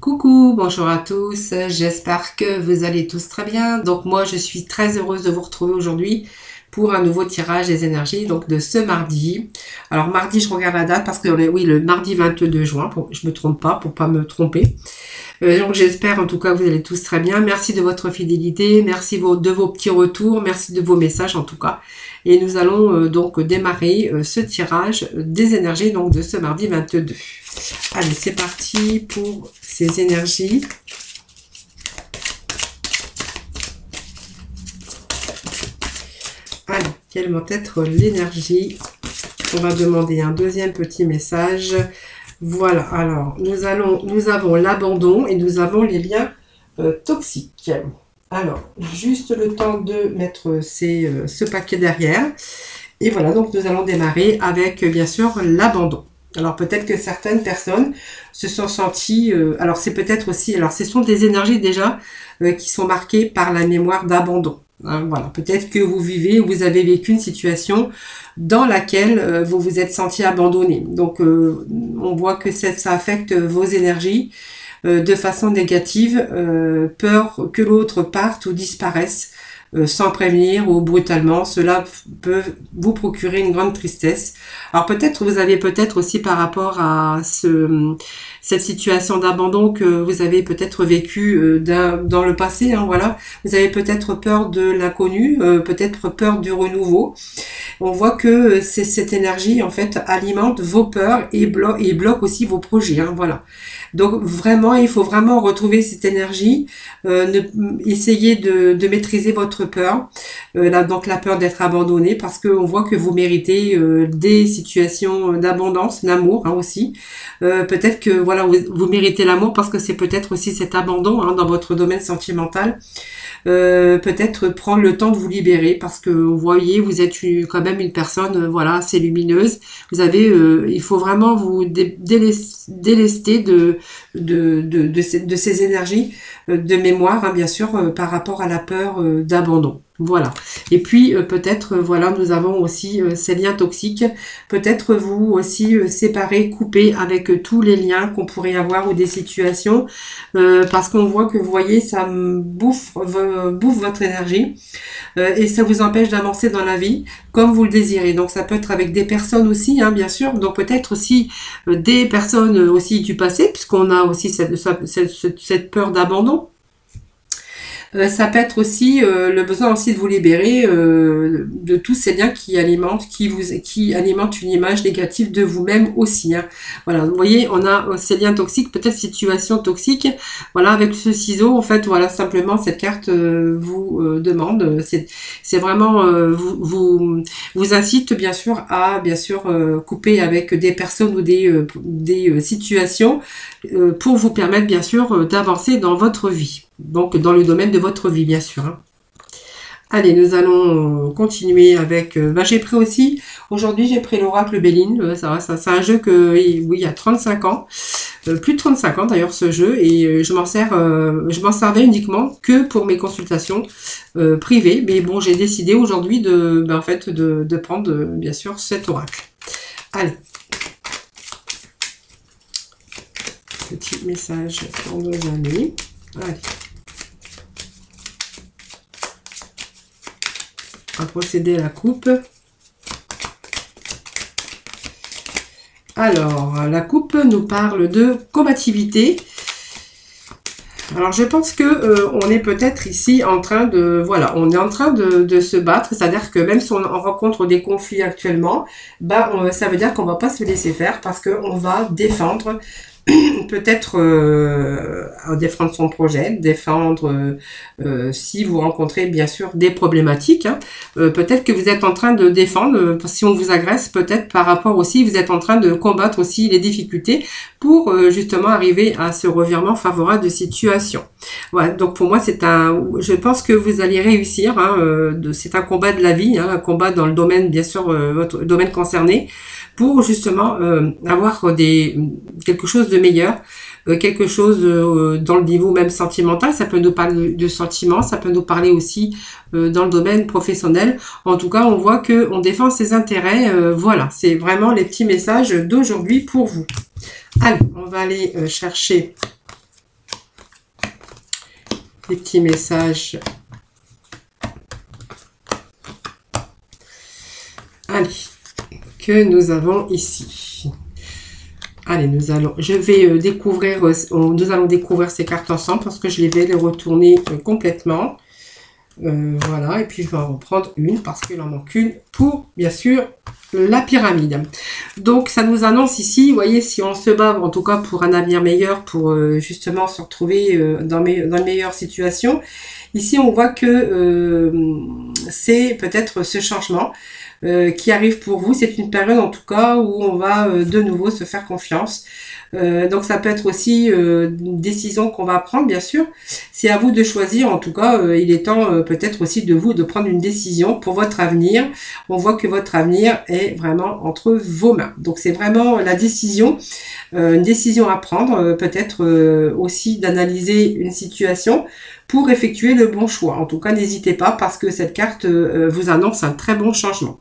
Coucou, bonjour à tous, j'espère que vous allez tous très bien. Donc moi je suis très heureuse de vous retrouver aujourd'hui pour un nouveau tirage des énergies donc de ce mardi. Alors mardi je regarde la date parce que oui le mardi 22 juin, je me trompe pas pour pas me tromper. Donc j'espère en tout cas que vous allez tous très bien. Merci de votre fidélité, merci de vos petits retours, merci de vos messages en tout cas. Et nous allons donc démarrer ce tirage des énergies donc de ce mardi 22. Allez, c'est parti pour ces énergies. Allez, quelle va être l'énergie? On va demander un deuxième petit message. Voilà, alors nous avons l'abandon et nous avons les liens toxiques. Alors, juste le temps de mettre ce paquet derrière. Et voilà, donc nous allons démarrer avec bien sûr l'abandon. Alors peut-être que certaines personnes se sont senties, alors c'est peut-être aussi, alors ce sont des énergies déjà qui sont marquées par la mémoire d'abandon. Hein, voilà, peut-être que vous avez vécu une situation dans laquelle vous vous êtes senti abandonné. Donc on voit que ça affecte vos énergies de façon négative, peur que l'autre parte ou disparaisse. Sans prévenir ou brutalement, cela peut vous procurer une grande tristesse. Alors peut-être vous avez peut-être aussi par rapport à cette situation d'abandon que vous avez peut-être vécu dans le passé, hein, voilà. Vous avez peut-être peur de l'inconnu, peut-être peur du renouveau. On voit que cette énergie en fait alimente vos peurs et bloque aussi vos projets, hein, voilà. Donc vraiment, il faut vraiment retrouver cette énergie, essayer de maîtriser votre peur, donc la peur d'être abandonné, parce qu'on voit que vous méritez des situations d'abondance, d'amour hein, aussi. Peut-être que voilà, vous méritez l'amour parce que c'est peut-être aussi cet abandon hein, dans votre domaine sentimental. Peut-être prendre le temps de vous libérer parce que vous voyez, vous êtes quand même une personne voilà assez lumineuse. Vous avez, il faut vraiment vous délester de ces énergies de mémoire, hein, bien sûr, par rapport à la peur d'abandon. Voilà. Et puis peut-être, voilà, nous avons aussi ces liens toxiques. Peut-être vous aussi séparer, couper avec tous les liens qu'on pourrait avoir ou des situations, parce qu'on voit que vous voyez, ça bouffe votre énergie et ça vous empêche d'avancer dans la vie comme vous le désirez. Donc ça peut être avec des personnes aussi, hein, bien sûr. Donc peut-être aussi des personnes aussi du passé, puisqu'on a aussi cette peur d'abandon. Ça peut être aussi le besoin aussi de vous libérer de tous ces liens qui alimentent une image négative de vous-même aussi. Hein. Voilà, vous voyez, on a ces liens toxiques, peut-être situation toxique. Voilà, avec ce ciseau, en fait, voilà, simplement cette carte vous demande, c'est vraiment vous incite bien sûr à couper avec des personnes ou des situations pour vous permettre bien sûr d'avancer dans votre vie. Donc dans le domaine de votre vie bien sûr. Hein. Allez, nous allons continuer avec... j'ai pris aussi, aujourd'hui j'ai pris l'oracle Béline, c'est un jeu que, oui, il y a 35 ans, plus de 35 ans d'ailleurs ce jeu, et je m'en servais uniquement que pour mes consultations privées, mais bon j'ai décidé aujourd'hui de prendre bien sûr cet oracle. Allez. Petit message pour nos amis. Allez. On va procéder à la coupe. Alors, la coupe nous parle de combativité. Alors, je pense que on est peut-être ici en train de... Voilà, on est en train de se battre. C'est-à-dire que même si on rencontre des conflits actuellement, ça veut dire qu'on ne va pas se laisser faire parce qu'on va défendre... peut-être défendre son projet, défendre si vous rencontrez bien sûr des problématiques, hein, peut-être que vous êtes en train de défendre, si on vous agresse, peut-être par rapport aussi, vous êtes en train de combattre aussi les difficultés pour justement arriver à ce revirement favorable de situation. Voilà, donc pour moi je pense que vous allez réussir, hein, c'est un combat de la vie, hein, un combat dans le domaine bien sûr, votre domaine concerné, pour justement avoir quelque chose de meilleur, quelque chose dans le niveau même sentimental. Ça peut nous parler de sentiments, ça peut nous parler aussi dans le domaine professionnel. En tout cas, on voit que on défend ses intérêts. Voilà, c'est vraiment les petits messages d'aujourd'hui pour vous. Allez, on va aller chercher les petits messages. Allez, que nous avons ici. Allez, je vais découvrir, nous allons découvrir ces cartes ensemble parce que je vais les retourner complètement. Voilà, et puis je vais en reprendre une parce qu'il en manque une pour, bien sûr, la pyramide. Donc, ça nous annonce ici, vous voyez, si on se bat, en tout cas pour un avenir meilleur, pour justement se retrouver dans de meilleures situations. Ici, on voit que c'est peut-être ce changement qui arrive pour vous. C'est une période, en tout cas, où on va de nouveau se faire confiance. Donc ça peut être aussi une décision qu'on va prendre, bien sûr. C'est à vous de choisir. En tout cas, il est temps peut-être aussi de vous de prendre une décision pour votre avenir. On voit que votre avenir est vraiment entre vos mains. Donc c'est vraiment la décision, une décision à prendre. Peut-être aussi d'analyser une situation pour effectuer le bon choix. En tout cas, n'hésitez pas parce que cette carte vous annonce un très bon changement.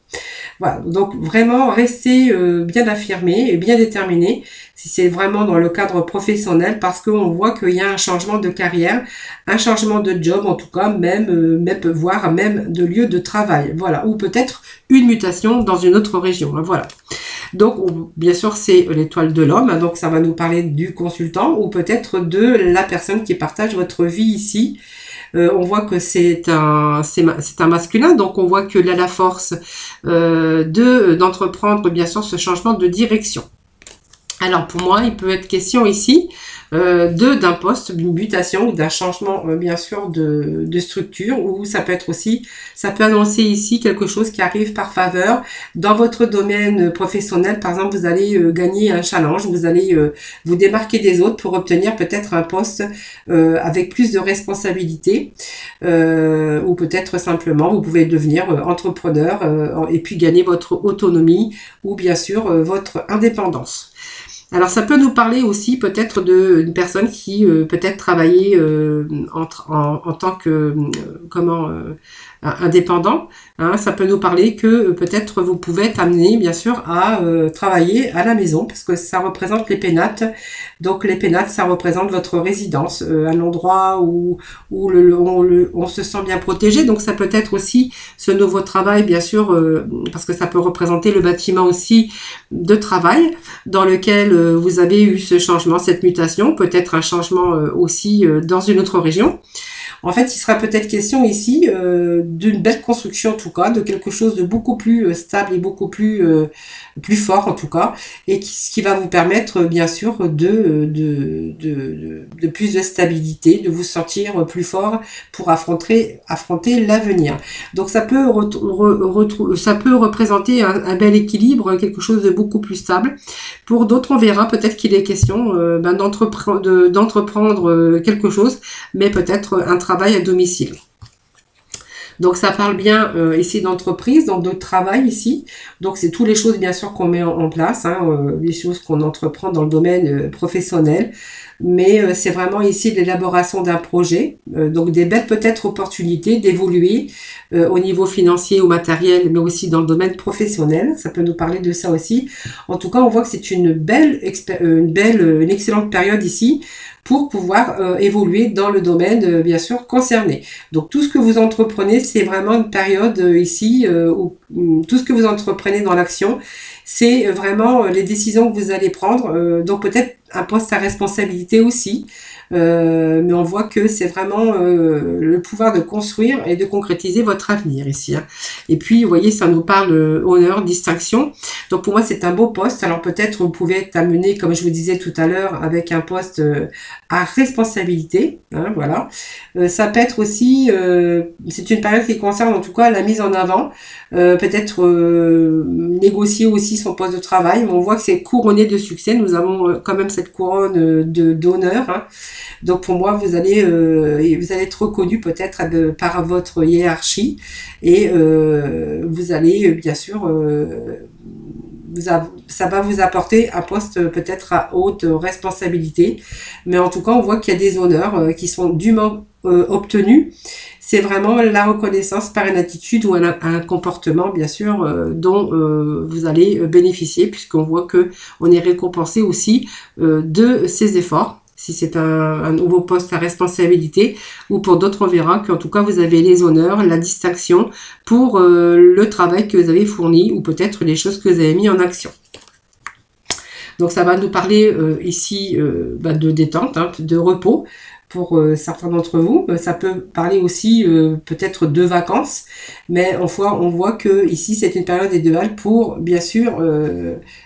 Voilà, donc vraiment restez bien affirmé et bien déterminé si c'est vraiment dans le cadre professionnel parce qu'on voit qu'il y a un changement de carrière, un changement de job en tout cas, même voire même de lieu de travail. Voilà, ou peut-être une mutation dans une autre région. Voilà. Donc, bien sûr, c'est l'étoile de l'homme. Donc, ça va nous parler du consultant ou peut-être de la personne qui partage votre vie ici. On voit que c'est un masculin, donc on voit qu'il a la force d'entreprendre bien sûr ce changement de direction. Alors pour moi, il peut être question ici d'un poste, d'une mutation ou d'un changement bien sûr de structure, ou ça peut être aussi, ça peut annoncer ici quelque chose qui arrive par faveur dans votre domaine professionnel. Par exemple, vous allez gagner un challenge, vous allez vous démarquer des autres pour obtenir peut-être un poste avec plus de responsabilités, ou peut-être simplement vous pouvez devenir entrepreneur et puis gagner votre autonomie ou bien sûr votre indépendance. Alors ça peut nous parler aussi peut-être d'une personne qui peut-être travaillait en tant que indépendant. Hein, ça peut nous parler que peut-être vous pouvez être amené bien sûr à travailler à la maison parce que ça représente les pénates. Donc les pénates ça représente votre résidence, un endroit où on se sent bien protégé. Donc ça peut être aussi ce nouveau travail bien sûr parce que ça peut représenter le bâtiment aussi de travail dans lequel vous avez eu ce changement, cette mutation, peut-être un changement aussi dans une autre région. En fait, il sera peut-être question ici d'une belle construction en tout cas, de quelque chose de beaucoup plus stable et beaucoup plus fort en tout cas, et qui va vous permettre bien sûr de plus de stabilité, de vous sentir plus fort pour affronter l'avenir. Donc ça peut représenter un bel équilibre, quelque chose de beaucoup plus stable. Pour d'autres, on verra peut-être qu'il est question d'entreprendre quelque chose, mais peut-être un travail à domicile. Donc ça parle bien ici d'entreprise, donc de travail ici. Donc c'est toutes les choses bien sûr qu'on met en place, les choses qu'on entreprend dans le domaine professionnel. Mais c'est vraiment ici l'élaboration d'un projet, donc des belles peut-être opportunités d'évoluer au niveau financier ou matériel, mais aussi dans le domaine professionnel. Ça peut nous parler de ça aussi. En tout cas, on voit que c'est une excellente période ici pour pouvoir évoluer dans le domaine bien sûr concerné. Donc tout ce que vous entreprenez, c'est vraiment une période ici où tout ce que vous entreprenez dans l'action, c'est vraiment les décisions que vous allez prendre. Donc peut-être un poste à responsabilité aussi. Mais on voit que c'est vraiment le pouvoir de construire et de concrétiser votre avenir ici. Hein. Et puis, vous voyez, ça nous parle honneur, distinction. Donc, pour moi, c'est un beau poste. Alors, peut-être vous pouvez être amené, comme je vous disais tout à l'heure, avec un poste à responsabilité. Hein, voilà. Ça peut être aussi, c'est une période qui concerne en tout cas la mise en avant. Peut-être négocier aussi son poste de travail. Mais on voit que c'est couronné de succès. Nous avons quand même cette couronne d'honneur. Hein. Donc pour moi, vous allez être reconnu peut-être par votre hiérarchie et vous allez bien sûr, ça va vous apporter un poste peut-être à haute responsabilité. Mais en tout cas, on voit qu'il y a des honneurs qui sont dûment obtenus. C'est vraiment la reconnaissance par une attitude ou un comportement, bien sûr, dont vous allez bénéficier, puisqu'on voit que on est récompensé aussi de ses efforts. si c'est un nouveau poste à responsabilité, ou pour d'autres, on verra qu'en tout cas, vous avez les honneurs, la distinction pour le travail que vous avez fourni, ou peut-être les choses que vous avez mis en action. Donc ça va nous parler ici de détente, hein, de repos pour certains d'entre vous. Ça peut parler aussi peut-être de vacances, mais enfin on voit que ici c'est une période idéale pour bien sûr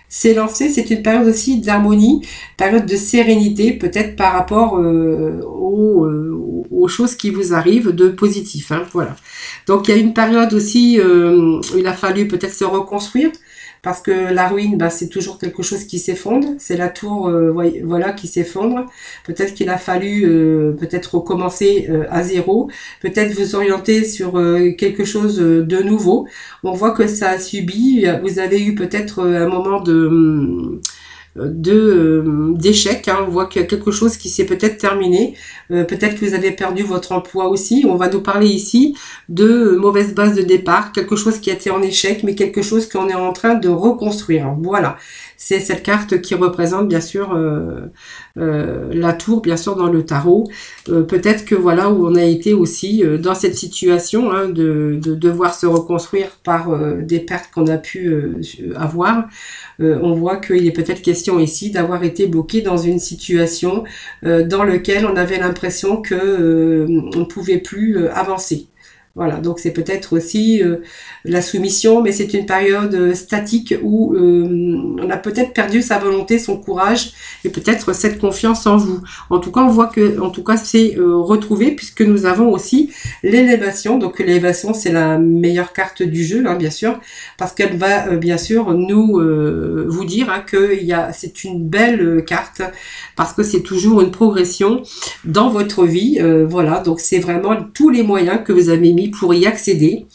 s'élancer. C'est une période aussi d'harmonie, période de sérénité, peut-être par rapport aux choses qui vous arrivent de positif. Hein, voilà. Donc il y a une période aussi où il a fallu peut-être se reconstruire. Parce que la ruine, c'est toujours quelque chose qui s'effondre. C'est la tour, voilà, qui s'effondre. Peut-être qu'il a fallu peut-être recommencer à zéro. Peut-être vous orienter sur quelque chose de nouveau. On voit que ça a subi. Vous avez eu peut-être un moment d'échec, hein. On voit qu'il y a quelque chose qui s'est peut-être terminé, peut-être que vous avez perdu votre emploi aussi. On va nous parler ici de mauvaise base de départ, quelque chose qui a été en échec, mais quelque chose qu'on est en train de reconstruire. Voilà, c'est cette carte qui représente bien sûr la tour, bien sûr, dans le tarot. Peut-être que voilà où on a été aussi dans cette situation, hein, de devoir se reconstruire par des pertes qu'on a pu avoir. On voit qu'il est peut-être question ici d'avoir été bloqué dans une situation dans laquelle on avait l'impression que on ne pouvait plus avancer. Voilà, donc c'est peut-être aussi la soumission, mais c'est une période statique où on a peut-être perdu sa volonté, son courage et peut-être cette confiance en vous. En tout cas, on voit que, en tout cas, c'est retrouvé puisque nous avons aussi l'élévation. Donc l'élévation, c'est la meilleure carte du jeu, hein, bien sûr, parce qu'elle va bien sûr nous vous dire hein, que c'est une belle carte parce que c'est toujours une progression dans votre vie. Voilà, donc c'est vraiment tous les moyens que vous avez mis pour y accéder.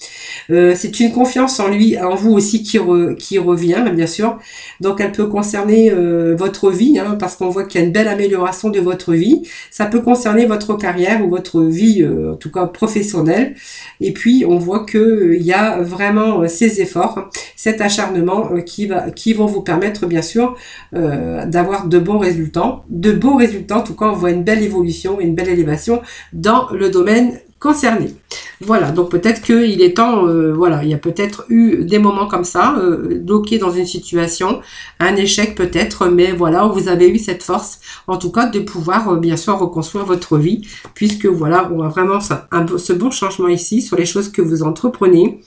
C'est une confiance en vous aussi qui revient, bien sûr. Donc elle peut concerner votre vie, hein, parce qu'on voit qu'il y a une belle amélioration de votre vie. Ça peut concerner votre carrière ou votre vie, en tout cas professionnelle. Et puis on voit que il y a vraiment ces efforts, cet acharnement qui vont vous permettre, bien sûr, d'avoir de bons résultats. De beaux résultats, en tout cas, on voit une belle évolution, une belle élévation dans le domaine concerné. Voilà, donc peut-être qu'il est temps, voilà, il y a peut-être eu des moments comme ça, bloqué dans une situation, un échec peut-être, mais voilà, vous avez eu cette force, en tout cas, de pouvoir bien sûr reconstruire votre vie, puisque voilà, on a vraiment ce bon changement ici sur les choses que vous entreprenez.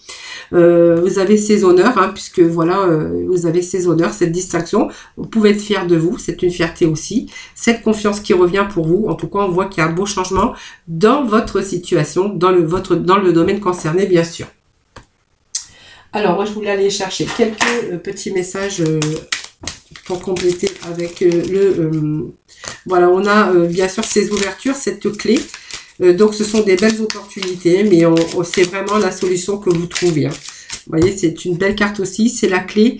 Vous avez ces honneurs, hein, puisque voilà, vous avez ces honneurs, cette distinction. Vous pouvez être fier de vous, c'est une fierté aussi. Cette confiance qui revient pour vous. En tout cas, on voit qu'il y a un beau changement dans votre situation, dans le domaine concerné, bien sûr. Alors, moi, je voulais aller chercher quelques petits messages pour compléter avec voilà, on a bien sûr ces ouvertures, cette clé. Donc, ce sont des belles opportunités, mais c'est vraiment la solution que vous trouvez. Hein. Vous voyez, c'est une belle carte aussi. C'est la clé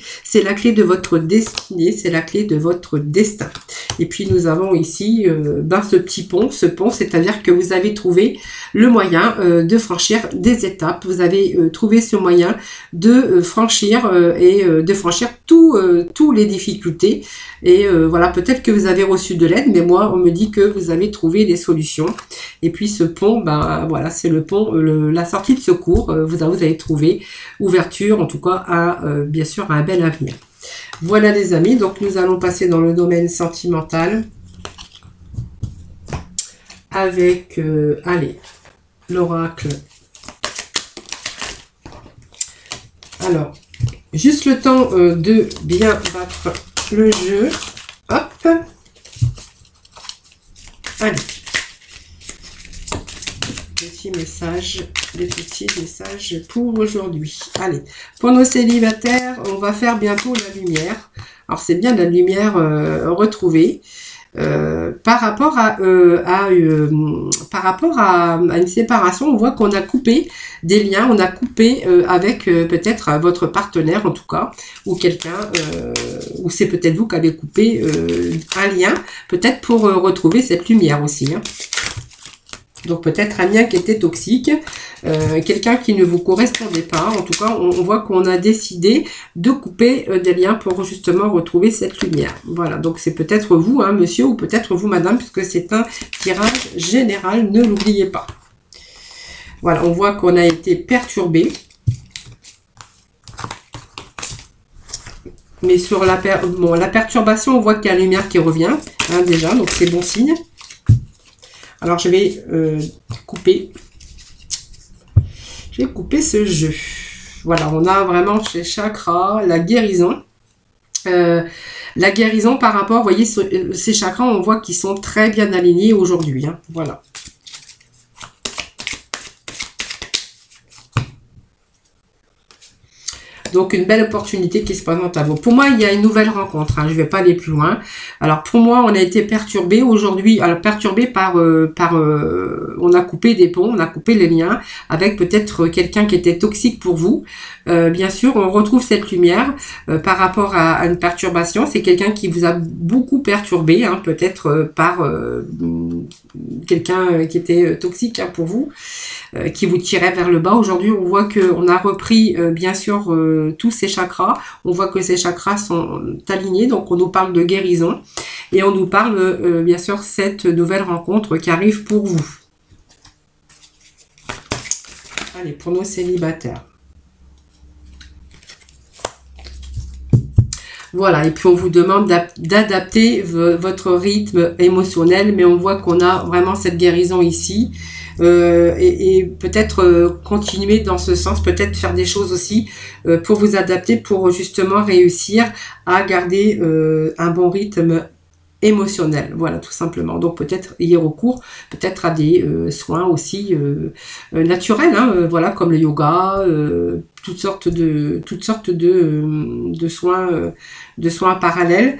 de votre destinée, c'est la clé de votre destin. Et puis, nous avons ici ce petit pont. Ce pont, c'est-à-dire que vous avez trouvé le moyen de franchir des étapes. Vous avez trouvé ce moyen de franchir de franchir tous les difficultés. Et voilà, peut-être que vous avez reçu de l'aide, mais moi, on me dit que vous avez trouvé des solutions. Et puis, ce pont, voilà, c'est le pont, la sortie de secours. Vous avez trouvé ouverture, en tout cas, bien sûr, à un bel avenir. Voilà, les amis. Donc, nous allons passer dans le domaine sentimental avec, allez, l'oracle. Alors, juste le temps de bien battre le jeu. Hop. Allez. Des petits messages pour aujourd'hui. Allez, pour nos célibataires, on va faire bientôt la lumière. Alors, c'est bien la lumière retrouvée. Par rapport à une séparation, on voit qu'on a coupé des liens, on a coupé avec peut-être votre partenaire en tout cas, ou quelqu'un, ou c'est peut-être vous qui avez coupé un lien, peut-être pour retrouver cette lumière aussi. Hein. Donc peut-être un lien qui était toxique, quelqu'un qui ne vous correspondait pas. En tout cas, on voit qu'on a décidé de couper des liens pour justement retrouver cette lumière. Voilà, donc c'est peut-être vous, hein, monsieur, ou peut-être vous, madame, puisque c'est un tirage général, ne l'oubliez pas. Voilà, on voit qu'on a été perturbé. Mais sur la perturbation, on voit qu'il y a la lumière qui revient, hein, déjà, donc c'est bon signe. Alors, je vais couper. Je vais couper ce jeu. Voilà, on a vraiment chez Chakra la guérison. La guérison par rapport, vous voyez, ces chakras, on voit qu'ils sont très bien alignés aujourd'hui. Hein, voilà. Donc, une belle opportunité qui se présente à vous. Pour moi, il y a une nouvelle rencontre. Hein, je ne vais pas aller plus loin. Alors, pour moi, on a été perturbé aujourd'hui. Alors, perturbé par... on a coupé des ponts, on a coupé les liens avec peut-être quelqu'un qui était toxique pour vous. Bien sûr, on retrouve cette lumière par rapport à une perturbation. C'est quelqu'un qui vous a beaucoup perturbé, hein, peut-être par quelqu'un qui était toxique, hein, pour vous, qui vous tirait vers le bas. Aujourd'hui, on voit qu'on a repris, bien sûr, tous ces chakras. On voit que ces chakras sont alignés, donc on nous parle de guérison. Et on nous parle, bien sûr, cette nouvelle rencontre qui arrive pour vous. Allez, pour nos célibataires. Voilà, et puis on vous demande d'adapter votre rythme émotionnel, mais on voit qu'on a vraiment cette guérison ici. Et peut-être continuer dans ce sens, peut-être faire des choses aussi pour vous adapter, pour justement réussir à garder un bon rythme émotionnel, voilà, tout simplement. Donc peut-être y recours peut-être à des soins aussi naturels, hein, voilà, comme le yoga, toutes sortes de soins parallèles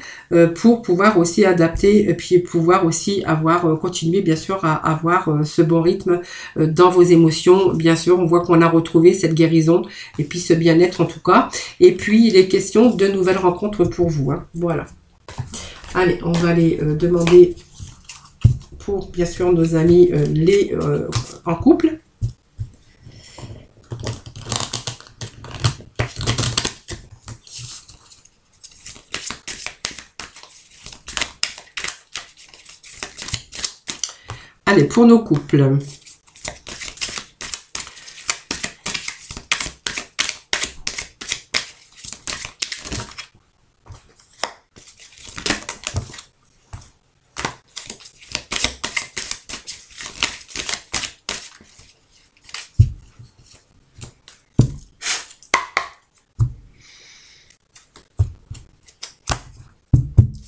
pour pouvoir aussi adapter et puis pouvoir aussi avoir continuer bien sûr à avoir ce bon rythme dans vos émotions. Bien sûr, on voit qu'on a retrouvé cette guérison et puis ce bien-être en tout cas. Et puis il est question de nouvelles rencontres pour vous, hein, voilà. Allez, on va aller demander pour, bien sûr, nos amis en couple. Allez, pour nos couples.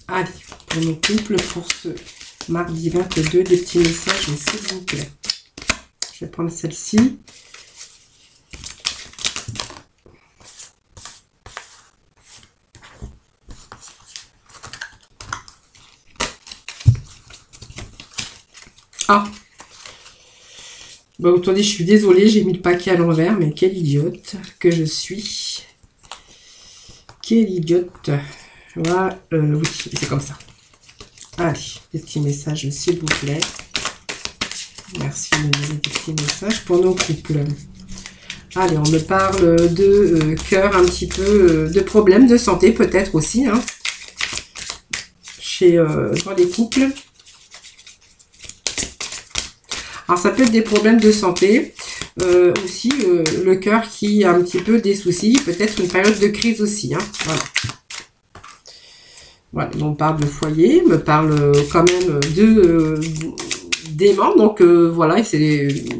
Allez, pour nos couples, pour ce mardi 22, des petits messages, s'il vous plaît. Je vais prendre celle-ci. Ah, bon, autant dit, je suis désolée, j'ai mis le paquet à l'envers, mais quelle idiote que je suis. Quelle idiote. Voilà, oui, c'est comme ça. Allez, des petits messages, s'il vous plaît. Merci de me donner des petits messages pour nos couples. Allez, on me parle de cœur, un petit peu, de problèmes de santé peut-être aussi, hein, dans les couples. Alors, ça peut être des problèmes de santé, aussi le cœur qui a un petit peu des soucis, peut-être une période de crise aussi, hein, voilà. Voilà, on parle de foyer, me parle quand même d'aimant, donc voilà, il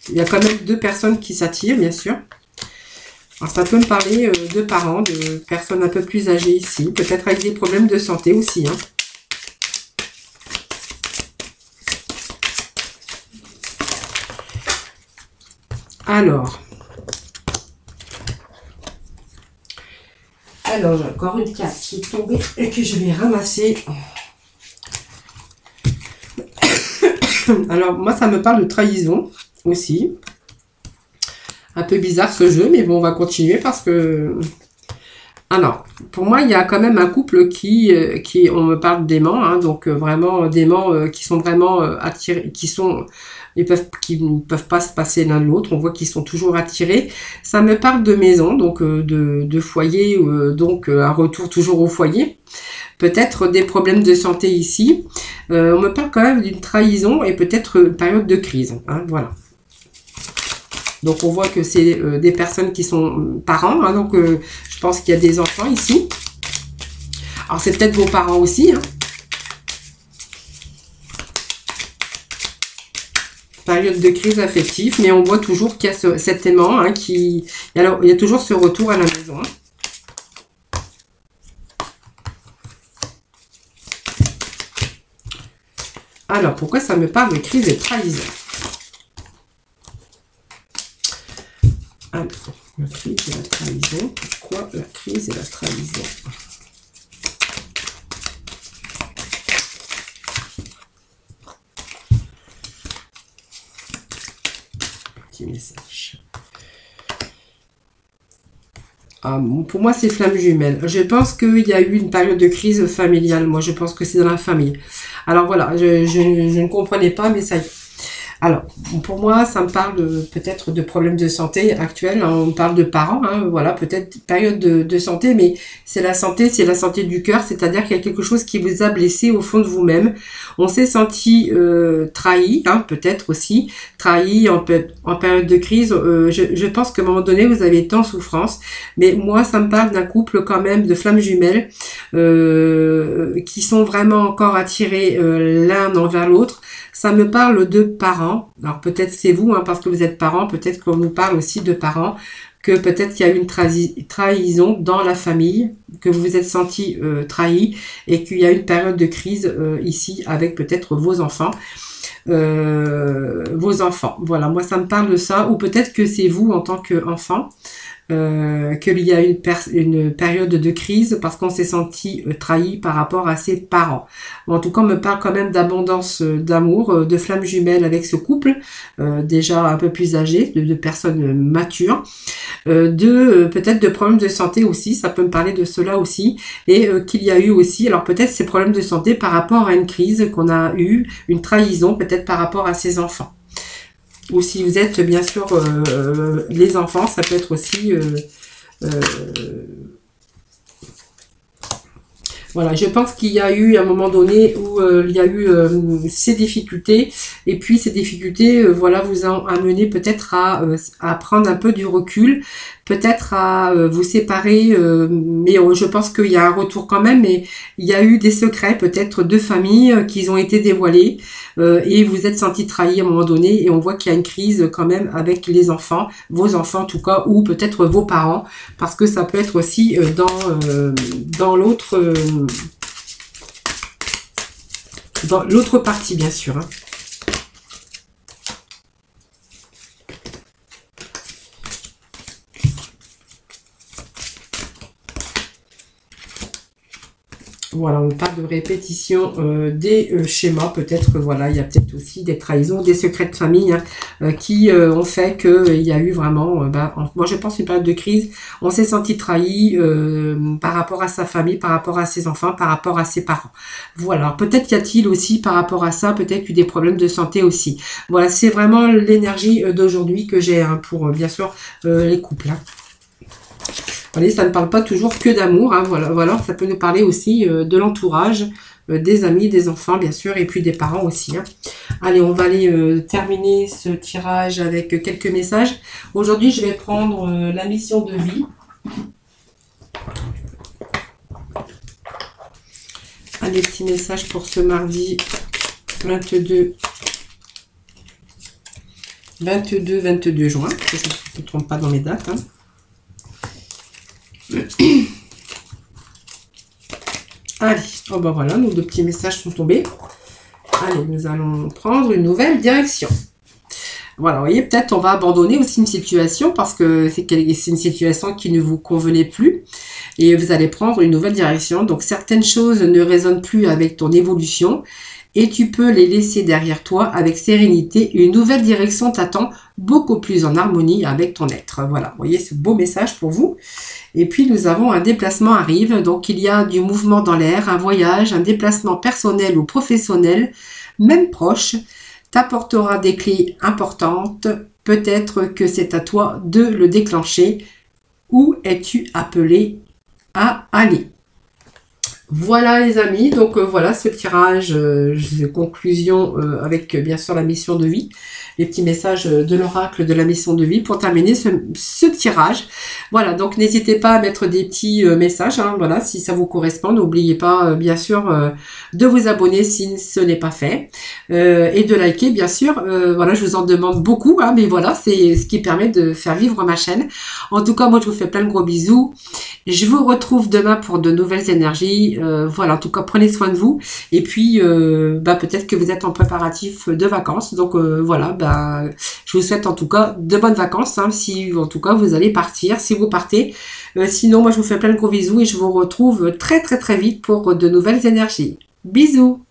y a quand même deux personnes qui s'attirent, bien sûr. Alors, ça peut me parler de parents, de personnes un peu plus âgées ici, peut-être avec des problèmes de santé aussi, hein. Alors, j'ai encore une carte qui est tombée et que je vais ramasser. Alors, moi, ça me parle de trahison aussi. Un peu bizarre ce jeu, mais bon, on va continuer parce que Alors, pour moi, il y a quand même un couple qui on me parle d'aimants, hein, donc vraiment d'aimants qui sont vraiment attirés, qui ne peuvent pas se passer l'un de l'autre. On voit qu'ils sont toujours attirés. Ça me parle de maison, donc de foyer, donc un retour toujours au foyer. Peut-être des problèmes de santé ici. On me parle quand même d'une trahison et peut-être une période de crise. Hein, voilà. Donc on voit que c'est des personnes qui sont parents, hein, donc je pense qu'il y a des enfants ici. Alors c'est peut-être vos parents aussi. Hein. Période de crise affective, mais on voit toujours qu'il y a cet aimant hein, alors il y a toujours ce retour à la maison. Hein. Alors pourquoi ça me parle de crise et de trahison? Alors, la crise et la trahison. Pourquoi la crise et la trahison? Petit message. Ah, pour moi, c'est flamme jumelle. Je pense qu'il y a eu une période de crise familiale. Moi, je pense que c'est dans la famille. Alors voilà, je ne comprenais pas, mais ça y est. Alors, pour moi, ça me parle peut-être de problèmes de santé actuels. Hein, on parle de parents, hein, voilà, peut-être période de santé, mais c'est la santé du cœur, c'est-à-dire qu'il y a quelque chose qui vous a blessé au fond de vous-même. On s'est senti trahi, hein, peut-être aussi, trahi en période de crise. Je pense qu'à un moment donné, vous avez été en souffrance, mais moi, ça me parle d'un couple quand même de flammes jumelles qui sont vraiment encore attirés l'un envers l'autre. Ça me parle de parents. Alors peut-être c'est vous, hein, parce que vous êtes parents, peut-être qu'on nous parle aussi de parents, que peut-être qu'il y a eu une trahison dans la famille, que vous vous êtes senti trahi et qu'il y a une période de crise ici avec peut-être vos enfants. Voilà, moi ça me parle de ça, ou peut-être que c'est vous en tant qu'enfant. Qu'il y a une période de crise parce qu'on s'est senti trahi par rapport à ses parents. En tout cas, on me parle quand même d'abondance d'amour, de flammes jumelles avec ce couple, déjà un peu plus âgé, de personnes matures, peut-être de problèmes de santé aussi, ça peut me parler de cela aussi, et qu'il y a eu aussi, alors peut-être ces problèmes de santé par rapport à une crise qu'on a eue, une trahison peut-être par rapport à ses enfants. Ou si vous êtes bien sûr les enfants, ça peut être aussi voilà, je pense qu'il y a eu un moment donné où il y a eu ces difficultés, et puis ces difficultés voilà, vous ont amené peut-être à prendre un peu du recul, peut-être à vous séparer, mais je pense qu'il y a un retour quand même, mais il y a eu des secrets peut-être de famille qui ont été dévoilés, et vous êtes senti trahi à un moment donné, et on voit qu'il y a une crise quand même avec les enfants, vos enfants en tout cas, ou peut-être vos parents, parce que ça peut être aussi dans l'autre partie bien sûr. Hein. Voilà, on parle de répétition des schémas, peut-être que voilà, il y a peut-être aussi des trahisons, des secrets de famille hein, qui ont fait qu'il y a eu vraiment, moi je pense une période de crise, on s'est senti trahi par rapport à sa famille, par rapport à ses enfants, par rapport à ses parents. Voilà, peut-être y a-t-il aussi par rapport à ça, peut-être eu des problèmes de santé aussi. Voilà, c'est vraiment l'énergie d'aujourd'hui que j'ai hein, pour bien sûr les couples. Hein. Voyez, ça ne parle pas toujours que d'amour, hein, voilà, ça peut nous parler aussi de l'entourage, des amis, des enfants bien sûr, et puis des parents aussi. Hein. Allez, on va aller terminer ce tirage avec quelques messages. Aujourd'hui, je vais prendre la mission de vie. Allez, petit message pour ce mardi 22 juin, que je ne me trompe pas dans mes dates. Hein. Allez, oh ben voilà, nos deux petits messages sont tombés. Allez, nous allons prendre une nouvelle direction. Voilà, vous voyez, peut-être on va abandonner aussi une situation parce que c'est une situation qui ne vous convenait plus et vous allez prendre une nouvelle direction. Donc certaines choses ne résonnent plus avec ton évolution et tu peux les laisser derrière toi avec sérénité. Une nouvelle direction t'attend, beaucoup plus en harmonie avec ton être. Voilà, vous voyez ce beau message pour vous. Et puis nous avons un déplacement arrive, donc il y a du mouvement dans l'air, un voyage, un déplacement personnel ou professionnel, même proche, t'apportera des clés importantes. Peut-être que c'est à toi de le déclencher. Où es-tu appelé à aller? Voilà les amis, donc voilà ce tirage de conclusion avec bien sûr la mission de vie, les petits messages de l'oracle de la mission de vie pour terminer ce tirage. Voilà, donc n'hésitez pas à mettre des petits messages, hein, voilà, si ça vous correspond. N'oubliez pas bien sûr de vous abonner si ce n'est pas fait et de liker bien sûr. Voilà, je vous en demande beaucoup, hein, mais voilà, c'est ce qui permet de faire vivre ma chaîne. En tout cas, moi je vous fais plein de gros bisous. Je vous retrouve demain pour de nouvelles énergies. Voilà, en tout cas, prenez soin de vous. Et puis, peut-être que vous êtes en préparatif de vacances. Donc, voilà, je vous souhaite en tout cas de bonnes vacances. Hein, si, en tout cas, vous allez partir, si vous partez. Sinon, moi, je vous fais plein de gros bisous et je vous retrouve très, très, très vite pour de nouvelles énergies. Bisous!